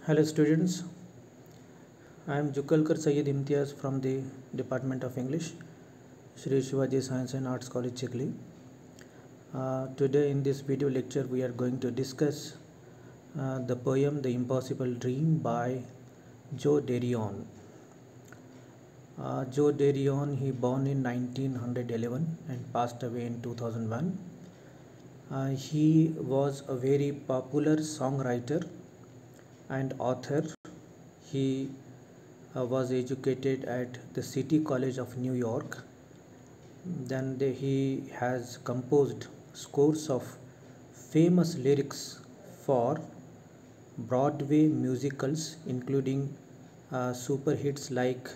Hello students, I am Jukalkar Syed Imtiaz from the Department of English, Shri Shivaji Science and Arts College, Chikli. Today in this video lecture we are going to discuss the poem The Impossible Dream by Joe Darion. Joe Darion, he born in 1911 and passed away in 2001. He was a very popular songwriter and author. He was educated at the City College of New York. Then he has composed scores of famous lyrics for Broadway musicals, including super hits like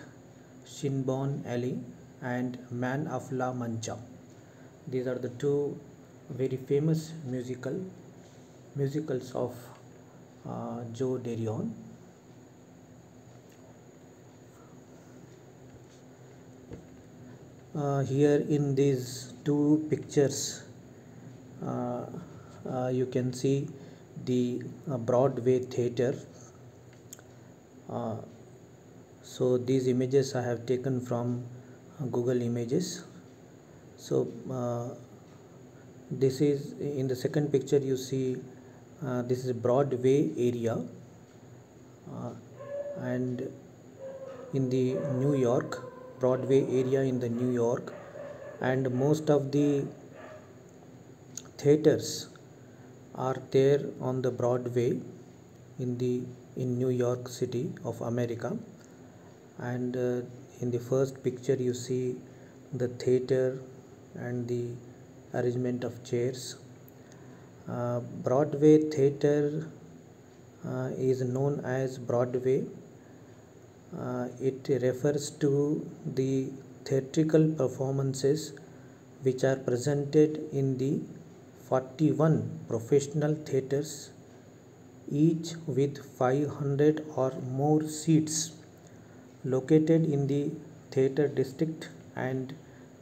Shinbone Alley and Man of La Mancha. These are the two very famous musicals of Joe Darion. Here in these two pictures you can see the Broadway theater. So these images I have taken from Google Images. So this is in the second picture you see this is Broadway area, and in the New York Broadway area in the New York, and most of the theaters are there on the Broadway in New York City of America. And in the first picture you see the theater and the arrangement of chairs. Broadway theater is known as Broadway. It refers to the theatrical performances which are presented in the 41 professional theaters, each with 500 or more seats, located in the Theater District and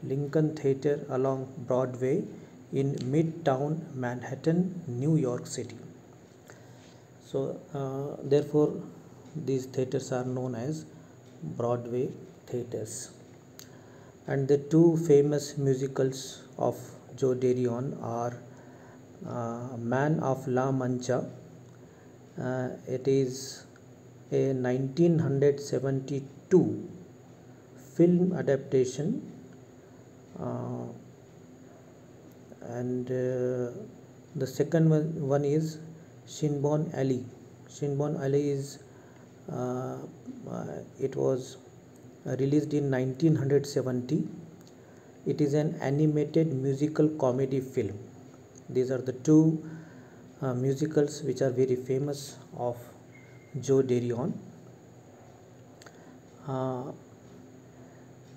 Lincoln Theater along Broadway in Midtown Manhattan, New York City. So therefore these theaters are known as Broadway theaters. And the two famous musicals of Joe Darion are Man of La Mancha. It is a 1972 film adaptation, and the second one is Shinbone Alley. Shinbone Alley is it was released in 1970. It is an animated musical comedy film. These are the two musicals which are very famous of Joe Darion.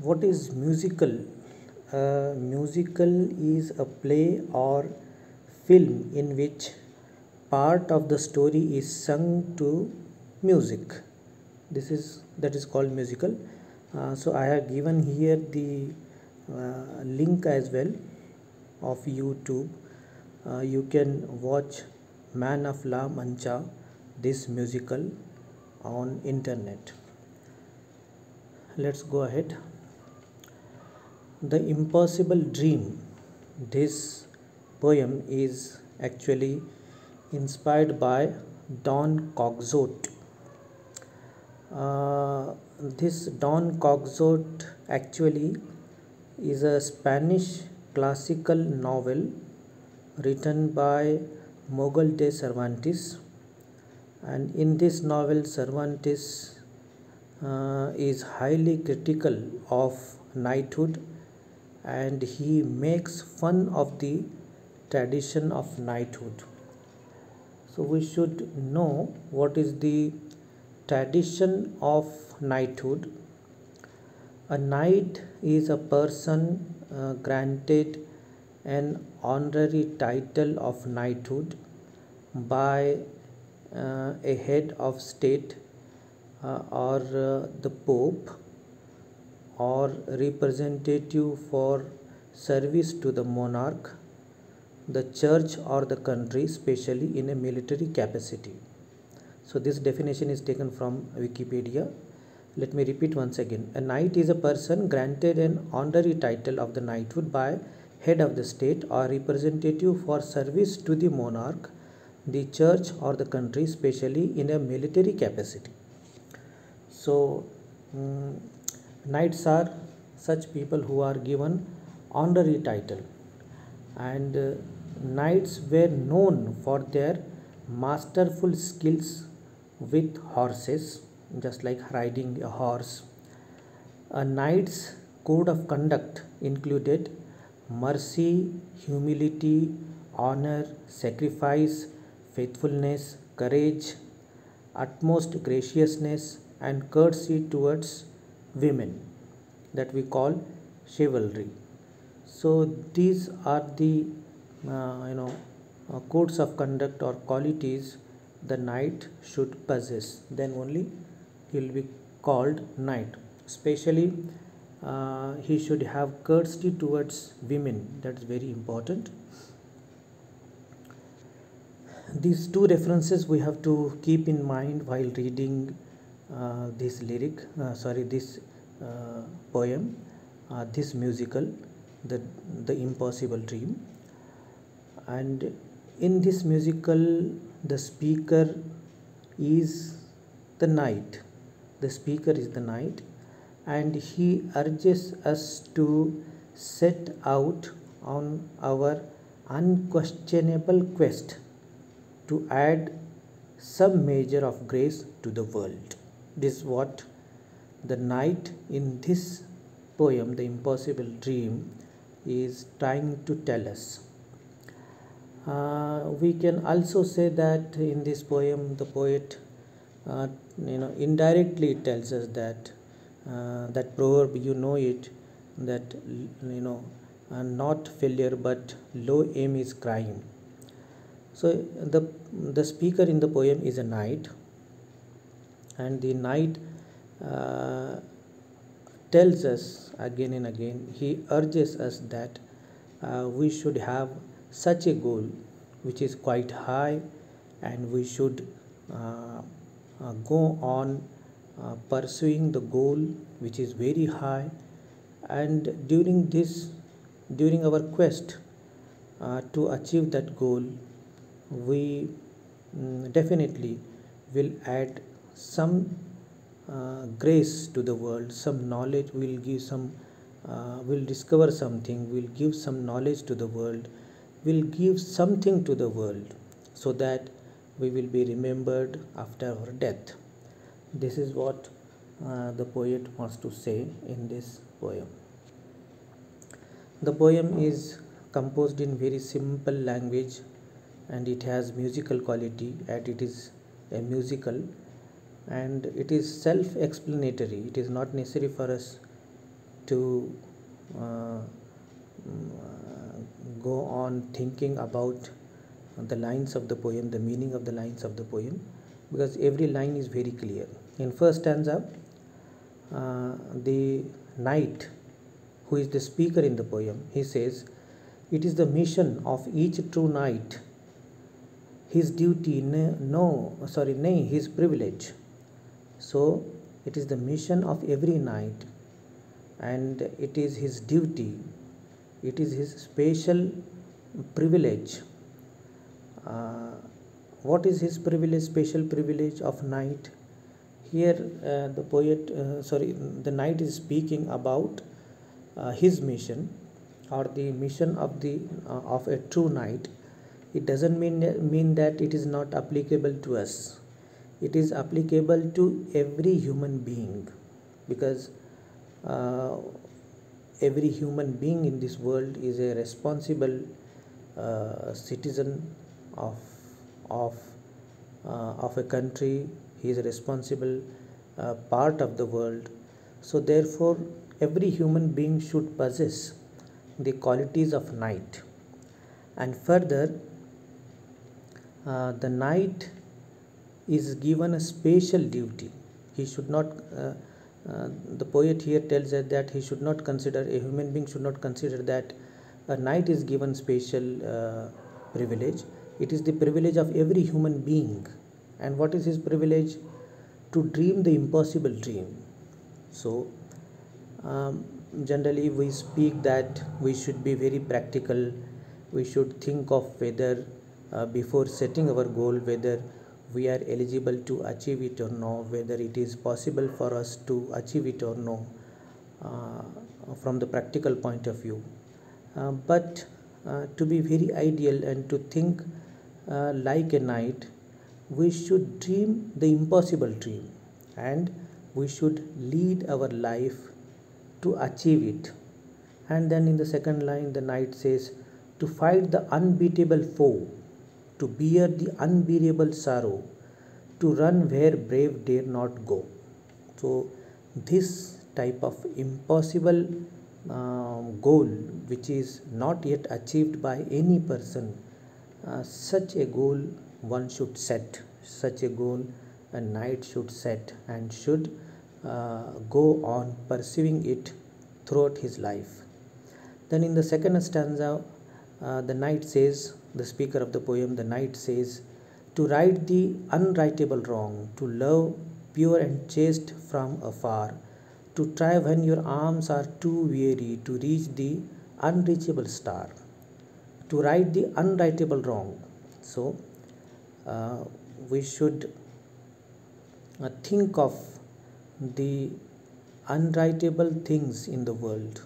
What is musical? Musical is a play or film in which part of the story is sung to music. That is called musical. So I have given here the link as well of YouTube. You can watch Man of La Mancha, this musical, on internet. Let's go ahead. The Impossible Dream. This poem is actually inspired by Don Quixote. This Don Quixote actually is a Spanish classical novel written by Miguel de Cervantes, and in this novel Cervantes is highly critical of knighthood, and he makes fun of the tradition of knighthood. So we should know what is the tradition of knighthood. A knight is a person granted an honorary title of knighthood by a head of state or the Pope, or representative for service to the monarch, the church or the country, especially in a military capacity. So this definition is taken from Wikipedia. Let me repeat once again. A knight is a person granted an honorary title of the knighthood by head of the state or representative for service to the monarch, the church or the country, especially in a military capacity. So knights are such people who are given honorary title, and knights were known for their masterful skills with horses, just like riding a horse. A knight's code of conduct included mercy, humility, honor, sacrifice, faithfulness, courage, utmost graciousness, and courtesy towards women, that we call chivalry. So these are the codes of conduct or qualities the knight should possess. Then only he will be called knight. Especially, he should have courtesy towards women. That is very important. These two references we have to keep in mind while reading this poem, this musical, the Impossible Dream. And in this musical, the speaker is the knight. The speaker is the knight, and he urges us to set out on our unquestionable quest to add some measure of grace to the world. This is what the knight in this poem, The Impossible Dream, is trying to tell us. We can also say that in this poem, the poet, indirectly tells us that that proverb, you know it, that not failure but low aim is crime. So the speaker in the poem is a knight, and the knight tells us again and again, he urges us that we should have such a goal which is quite high, and we should go on pursuing the goal which is very high. And during our quest to achieve that goal, we definitely will add some grace to the world, some knowledge. We'll discover something, we'll give some knowledge to the world, we'll give something to the world, so that we will be remembered after our death. This is what the poet wants to say in this poem. The poem is composed in very simple language, and it has musical quality, and it is a musical, and it is self-explanatory. It is not necessary for us to go on thinking about the lines of the poem, the meaning of the lines of the poem, because every line is very clear. In first stanza, the knight, who is the speaker in the poem, he says, "It is the mission of each true knight, his duty, nay, his privilege." So it is the mission of every knight, and it is his duty, it is his special privilege. What is his privilege, special privilege of knight? Here the knight is speaking about his mission, or the mission of a true knight. It doesn't mean that it is not applicable to us. It is applicable to every human being, because every human being in this world is a responsible citizen of a country. He is a responsible part of the world. So therefore, every human being should possess the qualities of knight. And further, the knight is given a special duty. He should not, the poet here tells us that he should not consider, a human being should not consider that a knight is given special privilege. It is the privilege of every human being And what is his privilege? To dream the impossible dream. So generally we speak that we should be very practical. We should think of whether before setting our goal, whether we are eligible to achieve it or no, whether it is possible for us to achieve it or no, from the practical point of view. But to be very ideal and to think like a knight, we should dream the impossible dream, and we should lead our life to achieve it. And then in the second line, the knight says, to fight the unbeatable foe, to bear the unbearable sorrow, to run where brave dare not go. So, this type of impossible goal, which is not yet achieved by any person, such a goal one should set. Such a goal a knight should set and should go on pursuing it throughout his life. Then in the second stanza, the knight says, the speaker of the poem, the knight says, to right the unrightable wrong, to love pure and chaste from afar, to try when your arms are too weary, to reach the unreachable star, to right the unrightable wrong. So we should think of the unrightable things in the world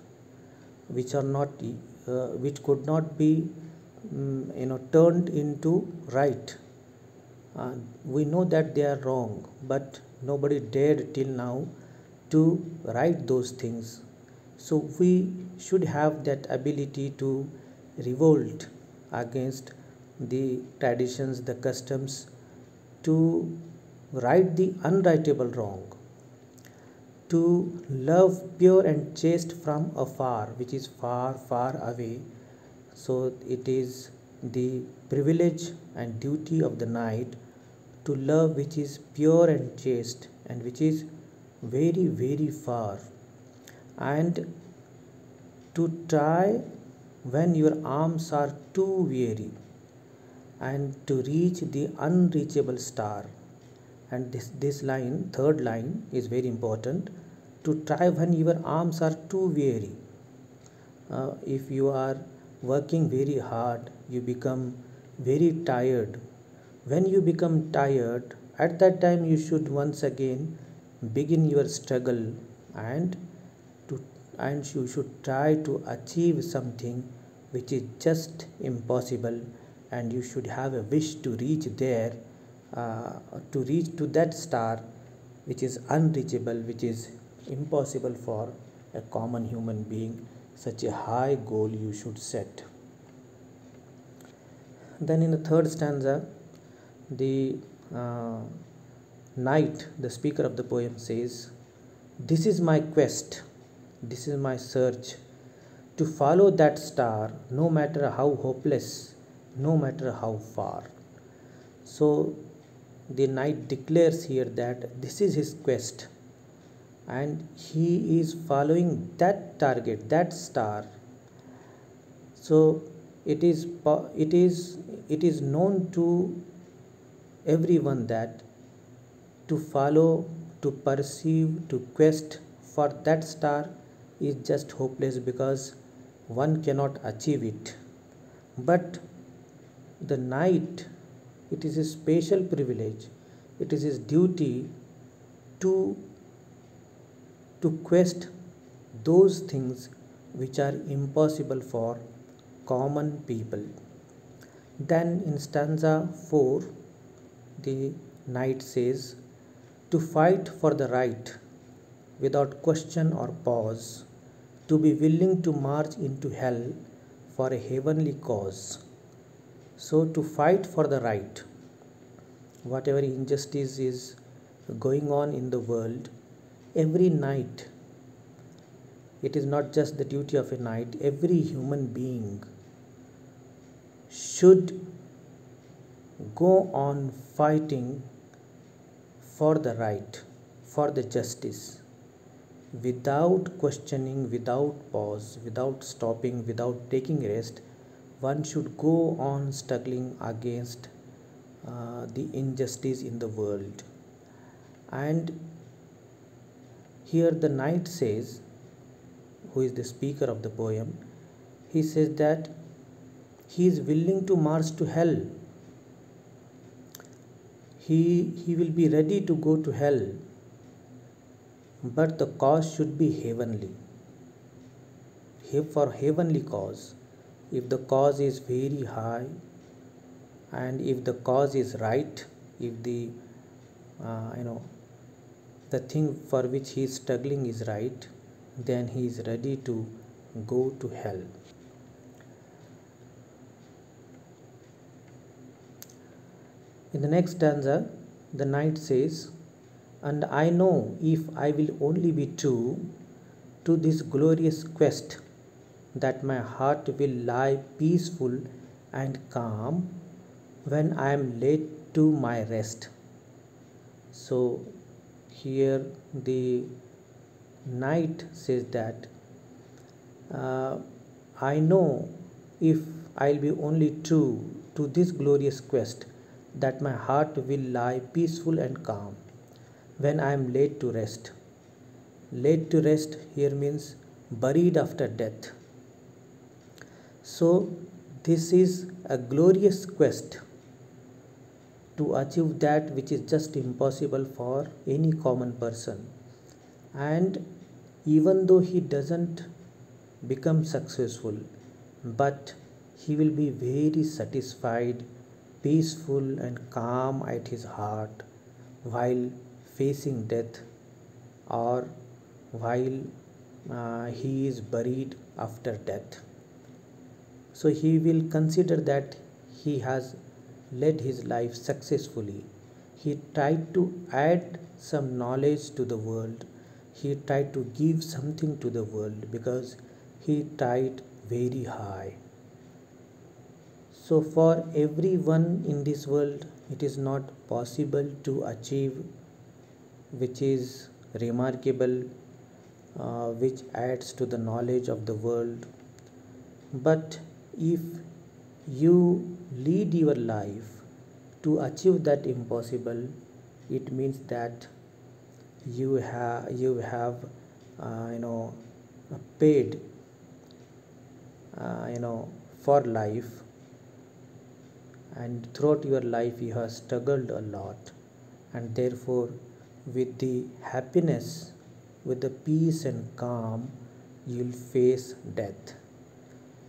which are not which could not be turned into right. We know that they are wrong, but nobody dared till now to right those things. So we should have that ability to revolt against the traditions, the customs, to right the unrightable wrong, to love pure and chaste from afar, which is far, far away. So it is the privilege and duty of the knight to love which is pure and chaste and which is very, very far, and to try when your arms are too weary, and to reach the unreachable star. And this line, third line, is very important. To try when your arms are too weary. If you are working very hard, you become very tired. When you become tired, at that time you should once again begin your struggle, and you should try to achieve something which is just impossible, and you should have a wish to reach there, to reach to that star which is unreachable, which is impossible for a common human being. Such a high goal you should set. Then in the third stanza, the knight, the speaker of the poem, says, this is my quest, this is my search, to follow that star, no matter how hopeless, no matter how far. So the knight declares here that this is his quest, and he is following that target, that star. So it is known to everyone that to follow, to perceive, to quest for that star is just hopeless, because one cannot achieve it. But the knight, it is a special privilege, it is his duty to quest those things which are impossible for common people. Then in stanza 4, the knight says, to fight for the right without question or pause, to be willing to march into hell for a heavenly cause. So to fight for the right, whatever injustice is going on in the world, every knight, it is not just the duty of a knight, every human being should go on fighting for the right, for the justice, without questioning, without pause, without stopping, without taking rest. One should go on struggling against the injustice in the world. And here the knight says, who is the speaker of the poem, he says that he is willing to march to hell. He will be ready to go to hell, but the cause should be heavenly. For heavenly cause, if the cause is very high, and if the cause is right, if the the thing for which he is struggling is right, then he is ready to go to hell. In the next stanza, the knight says, "And I know if I will only be true to this glorious quest, that my heart will lie peaceful and calm when I am laid to my rest." So here the knight says that I know if I'll be only true to this glorious quest, that my heart will lie peaceful and calm when I am laid to rest. Laid to rest here means buried after death. So this is a glorious quest to achieve that which is just impossible for any common person. And even though he doesn't become successful, but he will be very satisfied, peaceful and calm at his heart while facing death, or while he is buried after death. So he will consider that he has led his life successfully. He tried to add some knowledge to the world. He tried to give something to the world because he tried very high. So for everyone in this world, it is not possible to achieve which is remarkable, which adds to the knowledge of the world. But if you lead your life to achieve that impossible, it means that you have paid for life, and throughout your life you have struggled a lot, and therefore with the happiness, with the peace and calm, you will face death.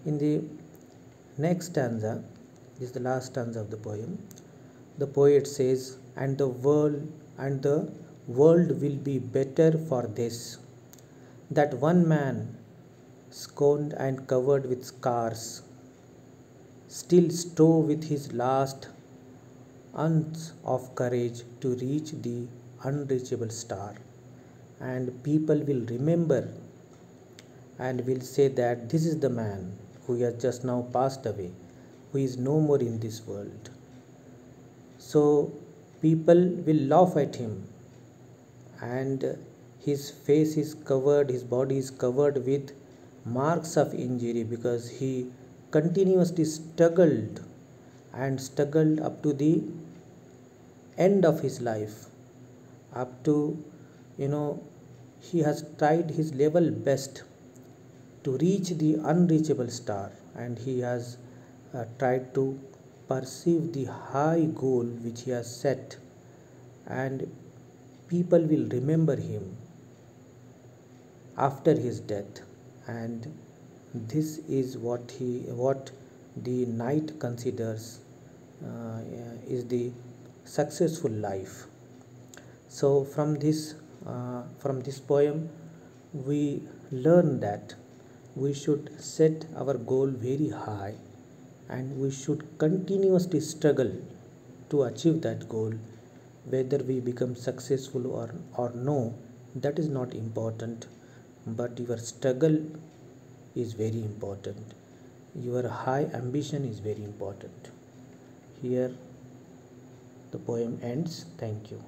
In the next stanza, this is the last stanza of the poem, the poet says, and the world will be better for this, that one man, scorned and covered with scars, still strove with his last ounce of courage to reach the unreachable star. And people will remember and will say that this is the man who has just now passed away, who is no more in this world. So people will laugh at him, and his face is covered, his body is covered with marks of injury, because he continuously struggled up to the end of his life, up to he has tried his level best to reach the unreachable star, and he has tried to perceive the high goal which he has set, and people will remember him after his death. And this is what the knight considers is the successful life. So from this poem we learn that we should set our goal very high, and we should continuously struggle to achieve that goal. Whether we become successful or no, that is not important, but your struggle is very important. Your high ambition is very important. Here the poem ends. Thank you.